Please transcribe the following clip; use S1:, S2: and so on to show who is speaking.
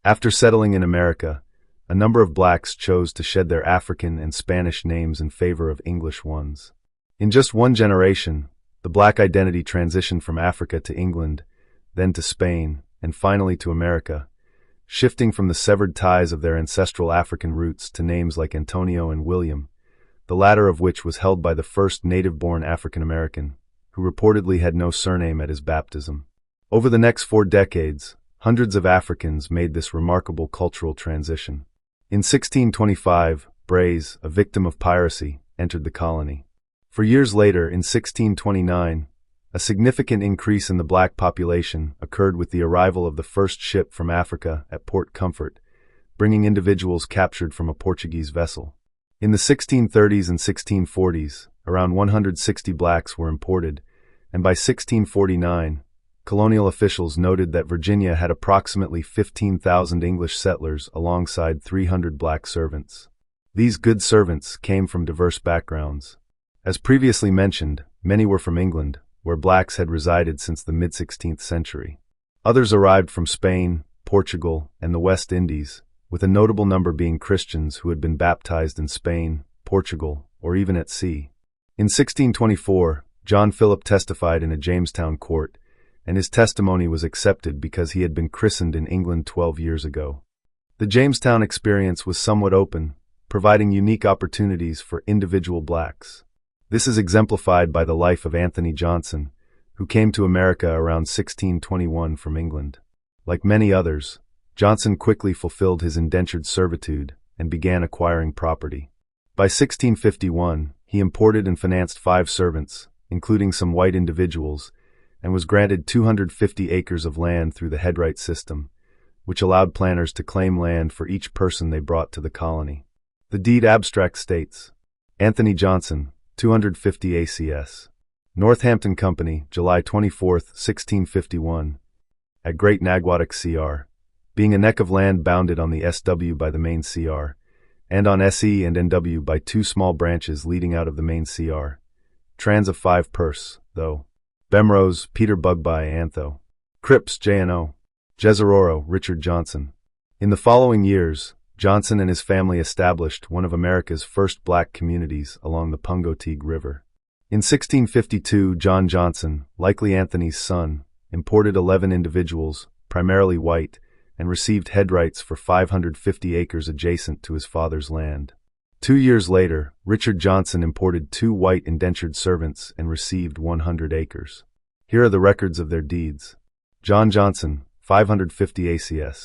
S1: After settling in America, a number of blacks chose to shed their African and Spanish names in favor of English ones. In just one generation, the black identity transitioned from Africa to England, then to Spain, and finally to America, shifting from the severed ties of their ancestral African roots to names like Antonio and William, the latter of which was held by the first native-born African-American, who reportedly had no surname at his baptism. Over the next 4 decades, hundreds of Africans made this remarkable cultural transition. In 1625, Breze, a victim of piracy, entered the colony. For years later, in 1629, a significant increase in the black population occurred with the arrival of the first ship from Africa at Port Comfort, bringing individuals captured from a Portuguese vessel. In the 1630s and 1640s, around 160 blacks were imported, and by 1649, colonial officials noted that Virginia had approximately 15,000 English settlers alongside 300 black servants. These good servants came from diverse backgrounds. As previously mentioned, many were from England, where blacks had resided since the mid-16th century. Others arrived from Spain, Portugal, and the West Indies, with a notable number being Christians who had been baptized in Spain, Portugal, or even at sea. In 1624, John Philip testified in a Jamestown court, and his testimony was accepted because he had been christened in England 12 years ago. The Jamestown experience was somewhat open, providing unique opportunities for individual blacks. This is exemplified by the life of Anthony Johnson, who came to America around 1621 from England. Like many others, Johnson quickly fulfilled his indentured servitude and began acquiring property. By 1651, he imported and financed 5 servants, including some white individuals, and was granted 250 acres of land through the headright system, which allowed planters to claim land for each person they brought to the colony. The deed abstract states, Anthony Johnson, 250 ACS. Northampton Company, July 24, 1651. At Great Naguatuck CR, being a neck of land bounded on the SW by the main CR, and on SE and NW by 2 small branches leading out of the main CR. Trans of 5 pers, though. Bemrose, Peter Bugby Antho. Cripps, J.N.O. Jesororo, Richard Johnson. In the following years, Johnson and his family established one of America's first black communities along the Pungoteague River. In 1652, John Johnson, likely Anthony's son, imported 11 individuals, primarily white, and received headrights for 550 acres adjacent to his father's land. 2 years later, Richard Johnson imported 2 white indentured servants and received 100 acres. Here are the records of their deeds. John Johnson, 550 ACS.